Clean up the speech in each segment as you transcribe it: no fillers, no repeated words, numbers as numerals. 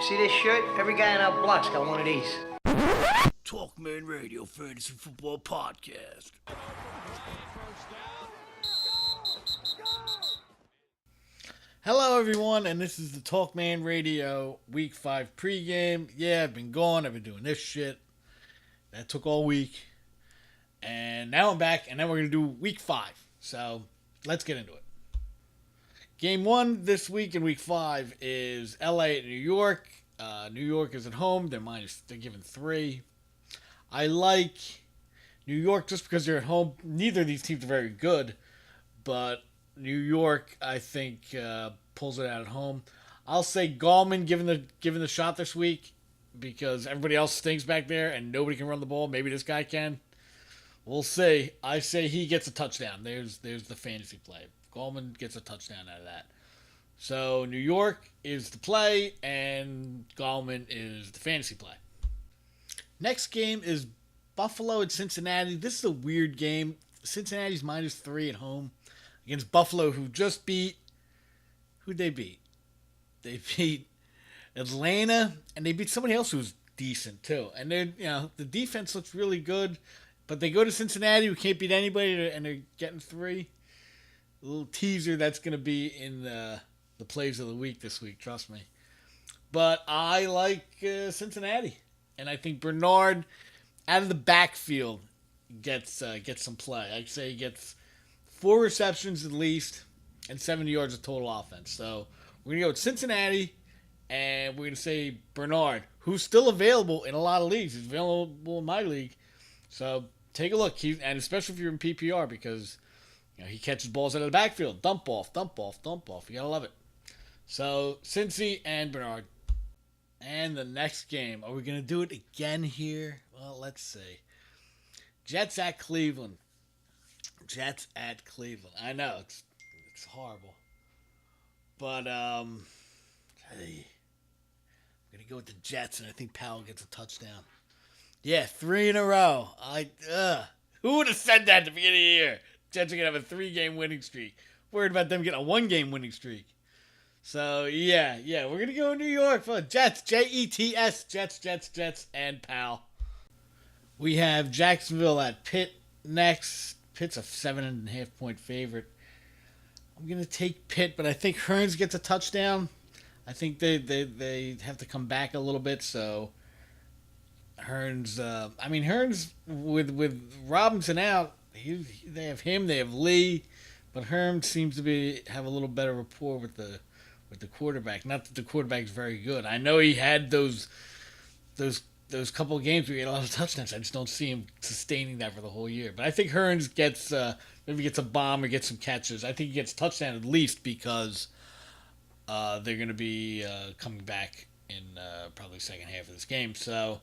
See this shirt? Every guy in our block's got one of these. TalkManRadio Fantasy Football Podcast. Hello, everyone, and this is the TalkManRadio Week 5 pregame. Yeah, I've been gone. I've been doing this shit. That took all week. And now I'm back, and then we're going to do Week 5. So, let's get into it. Game 1 this week in Week 5 is LA at New York. New York is at home. They're giving 3. I like New York just because they're at home. Neither of these teams are very good, but New York, I think, pulls it out at home. I'll say Gallman given the shot this week because everybody else stinks back there and nobody can run the ball. Maybe this guy can. We'll see. I say he gets a touchdown. There's the fantasy play. Gallman gets a touchdown out of that. So New York is the play and Gallman is the fantasy play. Next game is Buffalo at Cincinnati. This is a weird game. Cincinnati's -3 at home against Buffalo, who just beat... Who'd they beat? They beat Atlanta, and they beat somebody else who was decent, too. And the defense looks really good, but they go to Cincinnati, who can't beat anybody, and they're getting 3. A little teaser that's going to be in the plays of the week this week, trust me. But I like Cincinnati, and I think Bernard, out of the backfield, gets some play. I'd say he gets 4 receptions at least and 70 yards of total offense. So we're going to go with Cincinnati, and we're going to say Bernard, who's still available in a lot of leagues. He's available in my league. So take a look, and especially if you're in PPR, because he catches balls out of the backfield. Dump off. You got to love it. So Cincy and Bernard. And the next game, are we going to do it again here? Well, let's see. Jets at Cleveland. I know, it's horrible. But, hey, I'm going to go with the Jets, and I think Powell gets a touchdown. Yeah, 3 in a row. Who would have said that at the beginning of the year? Jets are going to have a 3-game winning streak. Worried about them getting a 1-game winning streak. So, yeah, we're going to go New York for Jets, Jets, Jets, and Powell. We have Jacksonville at Pitt next. Pitt's a 7.5-point favorite. I'm going to take Pitt, but I think Hearns gets a touchdown. I think they have to come back a little bit, so Hearns, with Robinson out, they have him, they have Lee, but Hearns seems to have a little better rapport with the quarterback. Not that the quarterback's very good. I know he had those couple of games where he had a lot of touchdowns. I just don't see him sustaining that for the whole year. But I think Hearns gets maybe a bomb or gets some catches. I think he gets a touchdown at least because they're going to be coming back in probably the second half of this game. So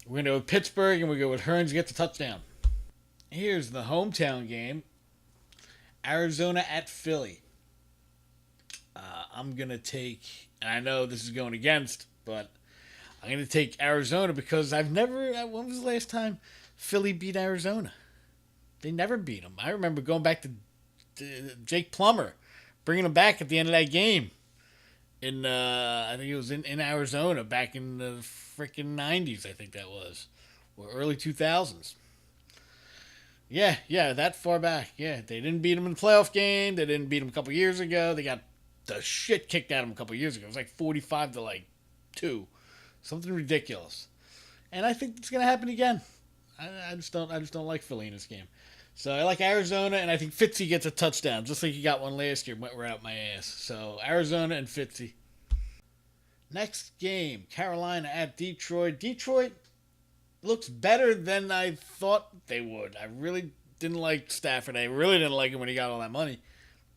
we're going to go with Pittsburgh, and we go with Hearns gets a touchdown. Here's the hometown game. Arizona at Philly. I'm going to take, and I know this is going against, but I'm going to take Arizona because when was the last time Philly beat Arizona? They never beat them. I remember going back to Jake Plummer, bringing them back at the end of that game. I think it was in Arizona back in the freaking 90s, I think that was, or early 2000s. Yeah, that far back. Yeah, they didn't beat them in the playoff game. They didn't beat them a couple years ago. They got the shit kicked out of them a couple years ago. It was like 45-2. Something ridiculous. And I think it's going to happen again. I just don't like Philly in this game. So I like Arizona, and I think Fitzy gets a touchdown, just like he got one last year. Went right out my ass. So Arizona and Fitzy. Next game, Carolina at Detroit. Detroit looks better than I thought they would. I really didn't like Stafford. I really didn't like him when he got all that money.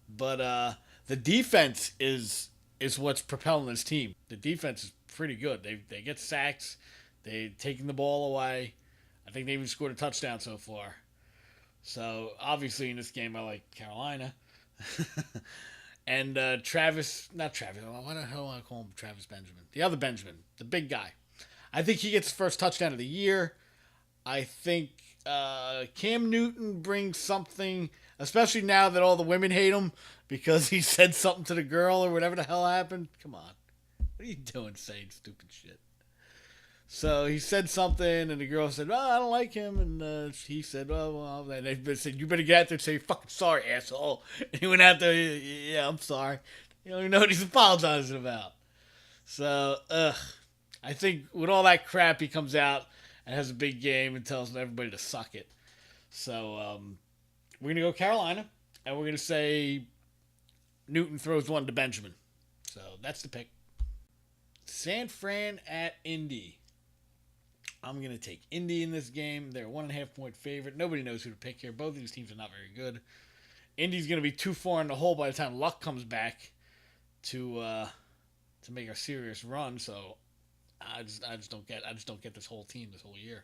But the defense is what's propelling this team. The defense is pretty good. They get sacks. They're taking the ball away. I think they even scored a touchdown so far. So, obviously, in this game, I like Carolina. And why the hell do I call him Travis Benjamin? The other Benjamin, the big guy. I think he gets the first touchdown of the year. I think Cam Newton brings something, especially now that all the women hate him because he said something to the girl or whatever the hell happened. Come on. What are you doing saying stupid shit? So he said something, and the girl said, "Oh, I don't like him." And he said, "Oh, well." And they said, "You better get out there and say you're fucking sorry, asshole." And he went out there, "Yeah, I'm sorry." You don't even know what he's apologizing about. So, I think with all that crap, he comes out and has a big game and tells everybody to suck it. So, we're going to go Carolina, and we're going to say Newton throws one to Benjamin. So, that's the pick. San Fran at Indy. I'm going to take Indy in this game. They're a 1.5 point favorite. Nobody knows who to pick here. Both of these teams are not very good. Indy's going to be too far in the hole by the time Luck comes back to make a serious run. So I just don't get this whole team this whole year.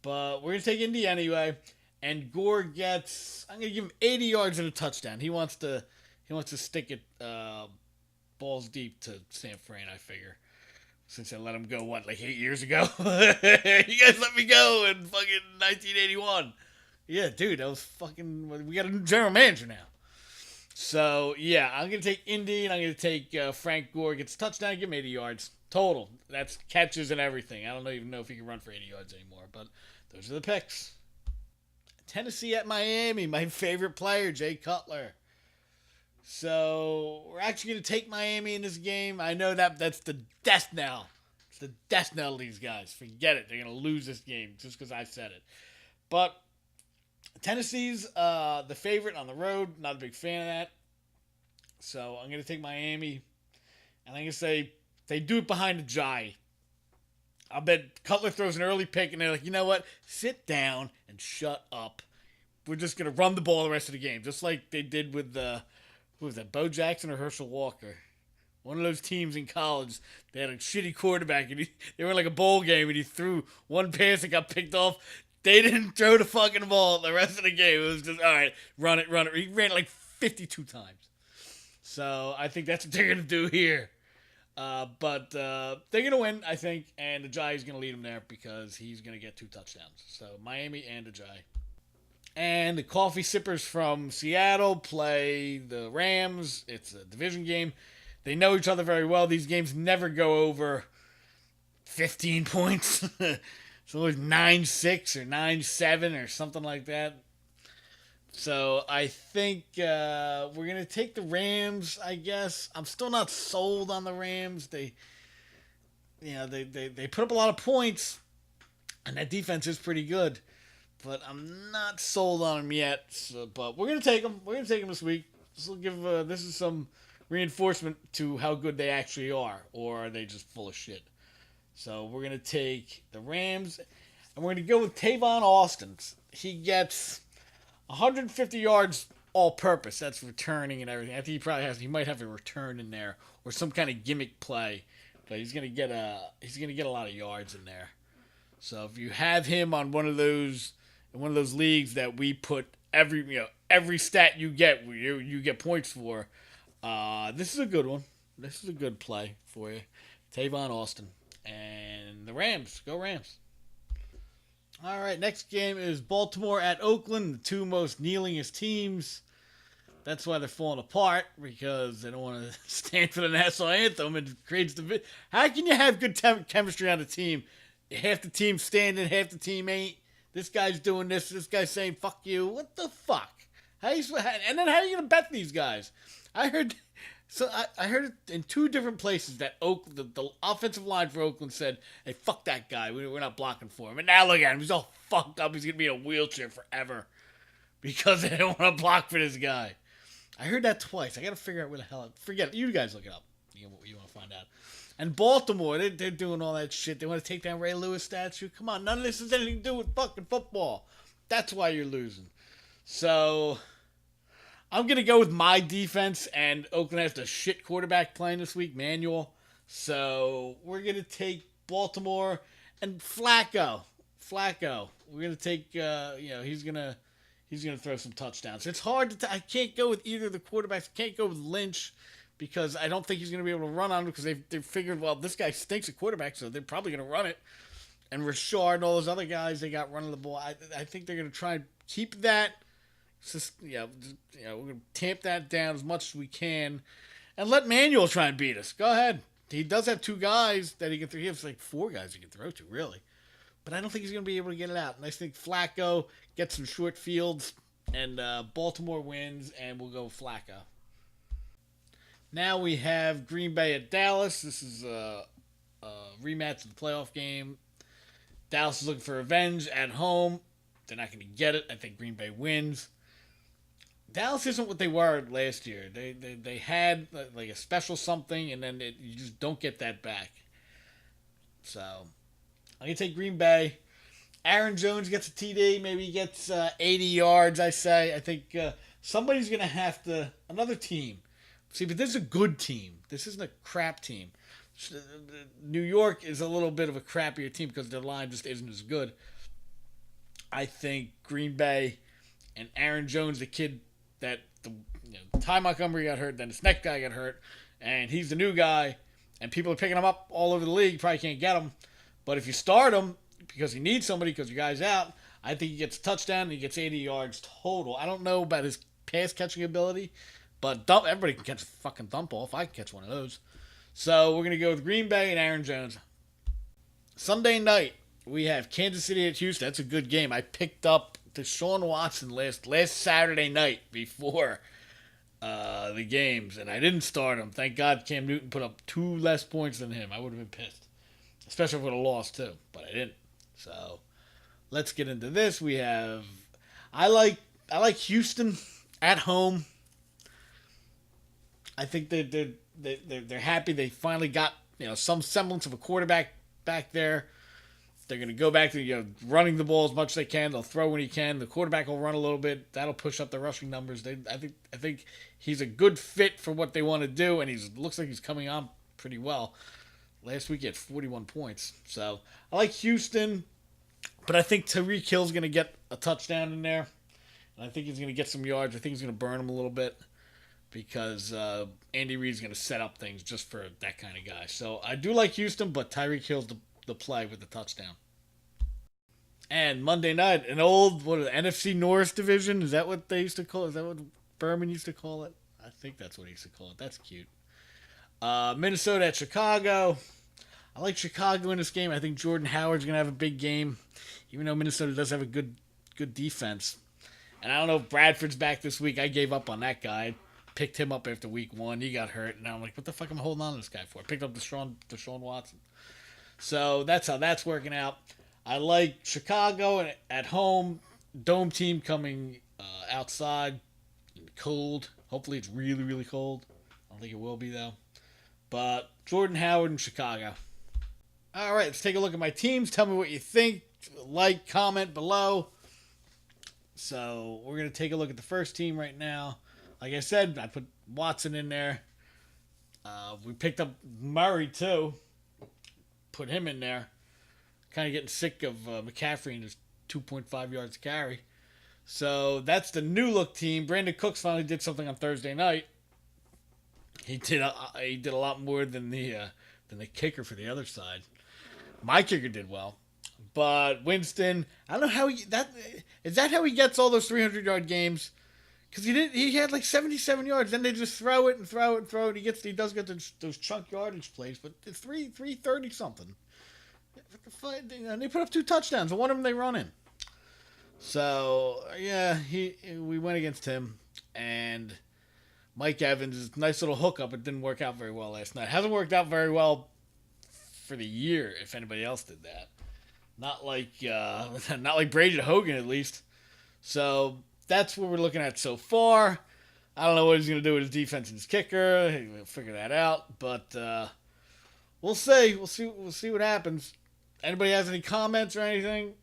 But we're going to take Indy anyway. And Gore gets, I'm going to give him 80 yards and a touchdown. He wants to stick it balls deep to San Fran, I figure. Since I let him go, 8 years ago? You guys let me go in fucking 1981. Yeah, dude, that was fucking, we got a new general manager now. So, yeah, I'm going to take Indy, and I'm going to take Frank Gore. Gets a touchdown, give him 80 yards. Total. That's catches and everything. I don't even know if he can run for 80 yards anymore, but those are the picks. Tennessee at Miami, my favorite player, Jay Cutler. So, we're actually going to take Miami in this game. I know that's the death knell. It's the death knell of these guys. Forget it. They're going to lose this game just because I said it. But Tennessee's the favorite on the road. Not a big fan of that. So, I'm going to take Miami. And I'm going to say they do it behind the Jai. I'll bet Cutler throws an early pick, and they're like, you know what? Sit down and shut up. We're just going to run the ball the rest of the game. Just like they did with who was that, Bo Jackson or Herschel Walker? One of those teams in college, they had a shitty quarterback, and they were in like a bowl game, and he threw one pass and got picked off. They didn't throw the fucking ball the rest of the game. It was just, all right, run it. He ran it like 52 times. So I think that's what they're going to do here. But they're going to win, I think, and the Jai's going to lead them there because he's going to get 2 touchdowns. So Miami and the Jai. And the Coffee Sippers from Seattle play the Rams. It's a division game. They know each other very well. These games never go over 15 points. It's always 9-6 or 9-7 or something like that. So I think we're going to take the Rams, I guess. I'm still not sold on the Rams. They put up a lot of points, and that defense is pretty good. But I'm not sold on them yet. So, but we're going to take them. We're going to take them this week. This is some reinforcement to how good they actually are. Or are they just full of shit? So we're going to take the Rams. And we're going to go with Tavon Austin. He gets 150 yards all-purpose. That's returning and everything. I think he might have a return in there. Or some kind of gimmick play. But he's going to get a lot of yards in there. So if you have him on one of those leagues that we put every stat you get points for, this is a good one. This is a good play for you. Tavon Austin and the Rams. Go Rams. All right, next game is Baltimore at Oakland, the two most kneelingest teams. That's why they're falling apart, because they don't want to stand for the national anthem, and it creates the. How can you have good chemistry on a team? Half the team standing, half the team ain't. This guy's doing this guy's saying fuck you. What the fuck? And then how are you gonna bet these guys? I heard it in 2 different places that the offensive line for Oakland said, "Hey, fuck that guy. We're not blocking for him." And now look at him. He's all fucked up. He's gonna be in a wheelchair forever because they don't want to block for this guy. I heard that twice. I gotta figure out where the hell. Forget it. You guys look it up. You want to find out. And Baltimore, they're doing all that shit. They want to take down Ray Lewis statue. Come on, none of this has anything to do with fucking football. That's why you're losing. So I'm going to go with my defense, and Oakland has the shit quarterback playing this week, Manuel. So we're going to take Baltimore and Flacco. We're going to take, he's going to throw some touchdowns. It's hard I can't go with either of the quarterbacks. I can't go with Lynch because I don't think he's going to be able to run on him because they figured, well, this guy stinks at quarterback, so they're probably going to run it. And Rashard and all those other guys, they got running the ball. I think they're going to try and keep that. We're going to tamp that down as much as we can and let Manuel try and beat us. Go ahead. He does have two guys that he can throw. He has like four guys he can throw to, really. But I don't think he's going to be able to get it out. And I think Flacco gets some short fields, and Baltimore wins, and we'll go Flacco. Now we have Green Bay at Dallas. This is a rematch of the playoff game. Dallas is looking for revenge at home. They're not going to get it. I think Green Bay wins. Dallas isn't what they were last year. They had like a special something, and then you just don't get that back. So I'm going to take Green Bay. Aaron Jones gets a TD. Maybe he gets 80 yards, I say. I think somebody's going to have to... Another team. See, but this is a good team. This isn't a crap team. New York is a little bit of a crappier team because their line just isn't as good. I think Green Bay and Aaron Jones, the kid that Ty Montgomery got hurt, then this next guy got hurt, and he's the new guy, and people are picking him up all over the league. Probably can't get him. But if you start him because you need somebody because your guy's out, I think he gets a touchdown and he gets 80 yards total. I don't know about his pass catching ability, but everybody can catch a fucking dump off. I can catch one of those. So we're going to go with Green Bay and Aaron Jones. Sunday night, we have Kansas City at Houston. That's a good game. I picked up Deshaun Watson last Saturday night before the games, and I didn't start him. Thank God Cam Newton put up 2 less points than him. I would have been pissed. Especially if I would have lost, too. But I didn't. So let's get into this. We have... I like Houston at home. I think they're happy they finally got some semblance of a quarterback back there. They're going to go back to running the ball as much as they can. They'll throw when he can. The quarterback will run a little bit. That'll push up the rushing numbers. I think he's a good fit for what they want to do, and looks like he's coming on pretty well. Last week he had 41 points. So I like Houston, but I think Tyreek Hill's going to get a touchdown in there, and I think he's going to get some yards. I think he's going to burn him a little bit, because Andy Reid's going to set up things just for that kind of guy. So I do like Houston, but Tyreek Hill's the play with the touchdown. And Monday night, an old NFC North division. Is that what they used to call it? Is that what Berman used to call it? I think that's what he used to call it. That's cute. Minnesota at Chicago. I like Chicago in this game. I think Jordan Howard's going to have a big game, even though Minnesota does have a good defense. And I don't know if Bradford's back this week. I gave up on that guy. Picked him up after week 1. He got hurt. And now I'm like, what the fuck am I holding on to this guy for? I picked up Deshaun Watson. So that's how that's working out. I like Chicago at home. Dome team coming outside. Cold. Hopefully it's really, really cold. I don't think it will be, though. But Jordan Howard in Chicago. All right, let's take a look at my teams. Tell me what you think. Like, comment below. So we're going to take a look at the first team right now. Like I said, I put Watson in there. We picked up Murray, too. Put him in there. Kind of getting sick of McCaffrey and his 2.5 yards to carry. So that's the new look team. Brandon Cooks finally did something on Thursday night. He did a lot more than the kicker for the other side. My kicker did well. But Winston, I don't know how is that how he gets all those 300-yard games? Because he had like 77 yards. Then they just throw it and throw it and throw it. He does get those chunk yardage plays, but it's 330 something. And they put up 2 touchdowns, and one of them they run in. So yeah, we went against him, and Mike Evans, nice little hookup. It didn't work out very well last night. Hasn't worked out very well for the year. If anybody else did that, not like Brady Hogan at least. So that's what we're looking at so far. I don't know what he's going to do with his defense and his kicker. We'll figure that out. But we'll see. We'll see what happens. Anybody has any comments or anything?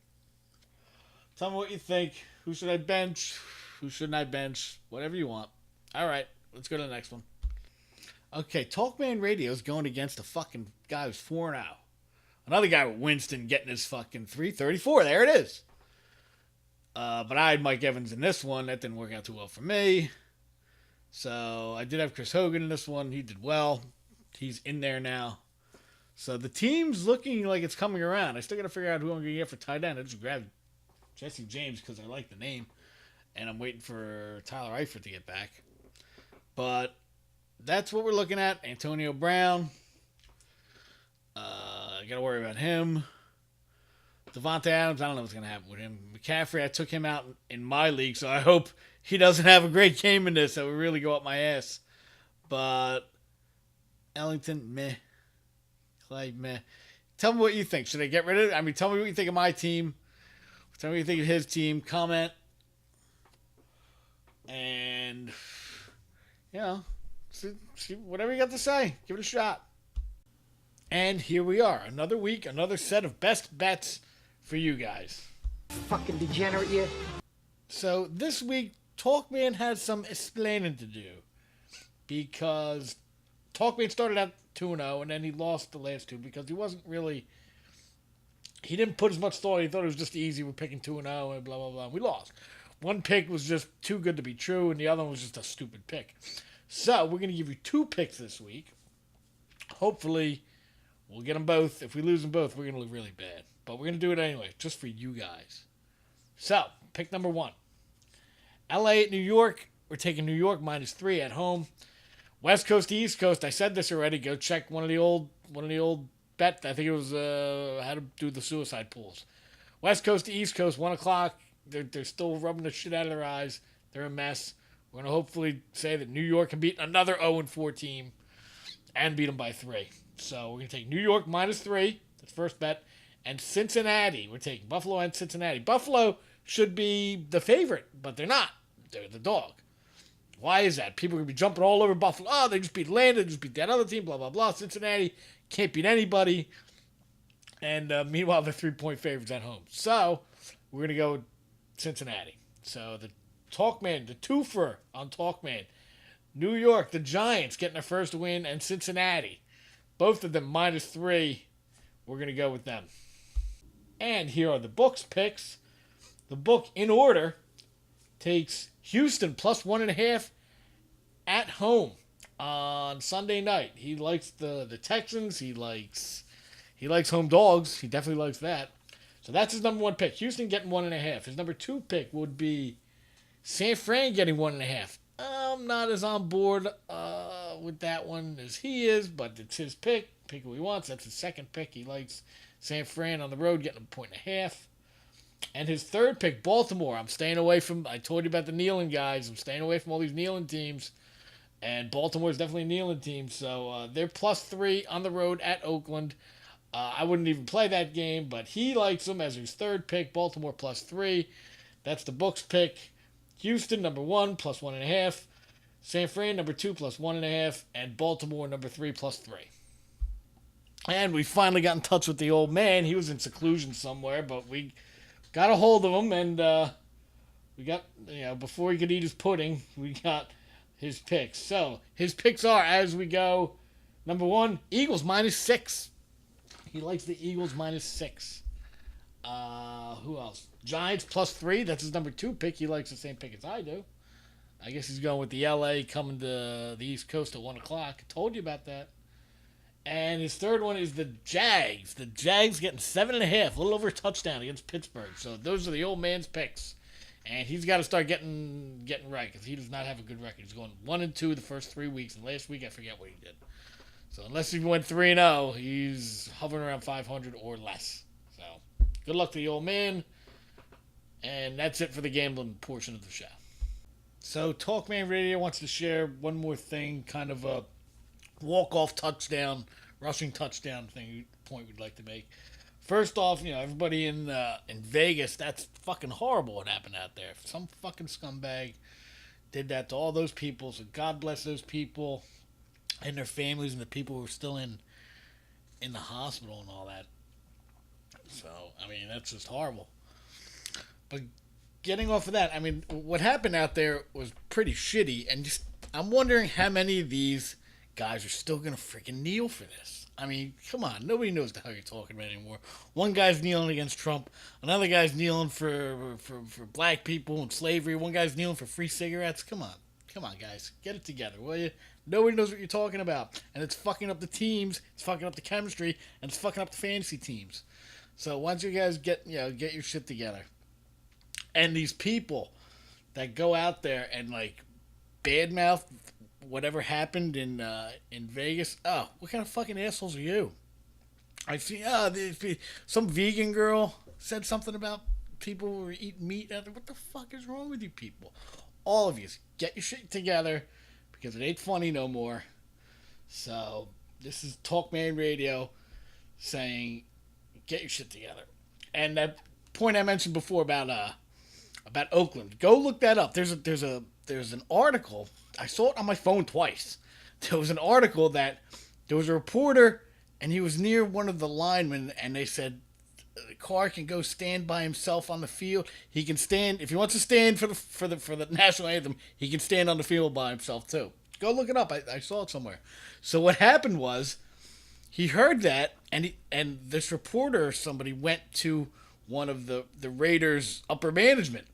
Tell me what you think. Who should I bench? Who shouldn't I bench? Whatever you want. All right. Let's go to the next one. Okay. TalkManRadio is going against a fucking guy who's 4-0. Another guy with Winston getting his fucking 334. There it is. But I had Mike Evans in this one. That didn't work out too well for me. So I did have Chris Hogan in this one. He did well. He's in there now. So the team's looking like it's coming around. I still got to figure out who I'm going to get for tight end. I just grabbed Jesse James because I like the name. And I'm waiting for Tyler Eifert to get back. But that's what we're looking at. Antonio Brown. I got to worry about him. Devontae Adams, I don't know what's going to happen with him. McCaffrey, I took him out in my league, so I hope he doesn't have a great game in this. That would really go up my ass. But Ellington, meh. Clay, meh. Tell me what you think. Should I get rid of it? I mean, tell me what you think of my team. Tell me what you think of his team. Comment. And, see whatever you got to say. Give it a shot. And here we are. Another week, another set of best bets for you guys. Fucking degenerate, you. So this week, TalkMan has some explaining to do. Because TalkMan started out 2-0, and then he lost the last two because he didn't put as much thought. He thought it was just easy. We're picking 2-0 and blah, blah, blah. We lost. One pick was just too good to be true, and the other one was just a stupid pick. So we're going to give you two picks this week. Hopefully, we'll get them both. If we lose them both, we're going to look really bad. But we're going to do it anyway, just for you guys. So, pick number one. LA at New York. We're taking New York -3 at home. West Coast to East Coast. I said this already. Go check one of the old bet. I think it was how to do the suicide pools. West Coast to East Coast, 1 o'clock. They're still rubbing the shit out of their eyes. They're a mess. We're going to hopefully say that New York can beat another 0-4 team and beat them by 3. So we're going to take New York -3. That's first bet. And Cincinnati. We're taking Buffalo and Cincinnati. Buffalo should be the favorite, but they're not. They're the dog. Why is that? People are going to be jumping all over Buffalo. Oh, they just beat Atlanta. They just beat that other team, blah, blah, blah. Cincinnati can't beat anybody. And meanwhile, they're 3-point favorites at home. So we're going to go with Cincinnati. So the TalkMan, the twofer on TalkMan. New York, the Giants getting their first win, and Cincinnati. Both of them -3. We're going to go with them. And here are the books picks. The book, in order, takes Houston +1.5 at home on Sunday night. He likes the Texans. He likes home dogs. He definitely likes that. So that's his number one pick. Houston getting 1.5. His number two pick would be San Fran getting 1.5. I'm not as on board with that one as he is, but it's his pick. Pick who he wants. That's his second pick. He likes San Fran on the road getting 1.5. And his third pick, Baltimore. I told you about the kneeling guys. I'm staying away from all these kneeling teams. And Baltimore is definitely a kneeling team. So they're +3 on the road at Oakland. I wouldn't even play that game, but he likes them as his third pick. Baltimore +3. That's the books pick. Houston, number 1, +1.5. San Fran, number 2, +1.5. And Baltimore, number 3, +3. And we finally got in touch with the old man. He was in seclusion somewhere, but we got a hold of him, and we got, before he could eat his pudding, we got his picks. So his picks are, as we go, number 1, Eagles -6. He likes the Eagles -6. Who else? Giants +3. That's his number 2 pick. He likes the same pick as I do. I guess he's going with the LA coming to the East Coast at 1 o'clock. I told you about that. And his third one is the Jags. The Jags getting 7.5, a little over a touchdown against Pittsburgh. So those are the old man's picks. And he's got to start getting right, because he does not have a good record. He's going 1-2 the first 3 weeks, and last week I forget what he did. So unless he went 3-0, he's hovering around 500 or less. So good luck to the old man. And that's it for the gambling portion of the show. So TalkMan Radio wants to share one more thing, kind of a walk-off touchdown, rushing touchdown point we'd like to make. First off, everybody in Vegas, that's fucking horrible what happened out there. Some fucking scumbag did that to all those people, so God bless those people and their families and the people who are still in the hospital and all that. So, that's just horrible. But getting off of that, what happened out there was pretty shitty, and I'm wondering how many of these guys are still going to freaking kneel for this. Come on. Nobody knows the hell you're talking about anymore. One guy's kneeling against Trump. Another guy's kneeling for black people and slavery. One guy's kneeling for free cigarettes. Come on. Come on, guys. Get it together, will you? Nobody knows what you're talking about. And it's fucking up the teams. It's fucking up the chemistry. And it's fucking up the fantasy teams. So why don't you guys get your shit together? And these people that go out there and, badmouth whatever happened in Vegas. Oh, what kind of fucking assholes are you? I see. Some vegan girl said something about people who were eating meat. What the fuck is wrong with you people? All of you, get your shit together because it ain't funny no more. So this is TalkMan Radio saying, get your shit together. And that point I mentioned before about Oakland, go look that up. There's an article. I saw it on my phone twice. There was an article that there was a reporter and he was near one of the linemen, and they said the car can go stand by himself on the field. He can stand if he wants to stand for the national anthem. He can stand on the field by himself too. Go look it up. I saw it somewhere. So what happened was he heard that, and this reporter or somebody went to one of the Raiders' upper management,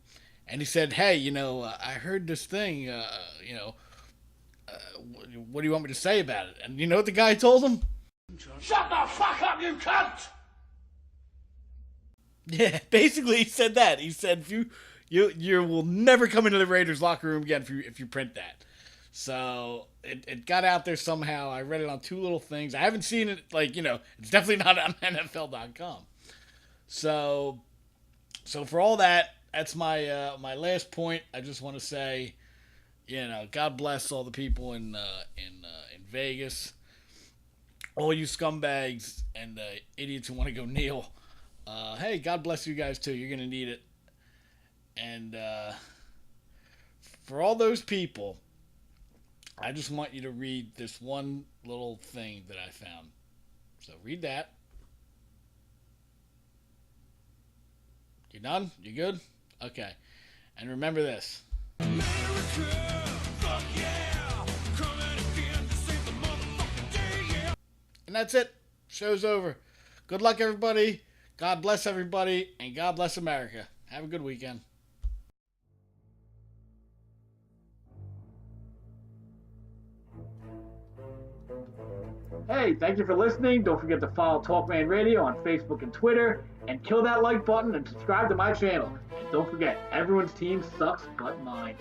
and he said, "Hey, I heard this thing. What do you want me to say about it?" And you know what the guy told him? Shut the fuck up, you cunt! Yeah, basically he said that. He said, you will never come into the Raiders locker room again if you print that. So it got out there somehow. I read it on two little things. I haven't seen it, it's definitely not on NFL.com. So for all that, that's my my last point. I just want to say, God bless all the people in Vegas, all you scumbags and idiots who want to go kneel. Hey, God bless you guys too. You're gonna need it. And for all those people, I just want you to read this one little thing that I found. So read that. You done? You good? Okay. And remember this. America, fuck yeah. Coming again to save the motherfucking day, yeah. And that's it. Show's over. Good luck, everybody. God bless everybody. And God bless America. Have a good weekend. Hey, thank you for listening. Don't forget to follow TalkMan Radio on Facebook and Twitter, and kill that like button and subscribe to my channel. And don't forget, everyone's team sucks but mine.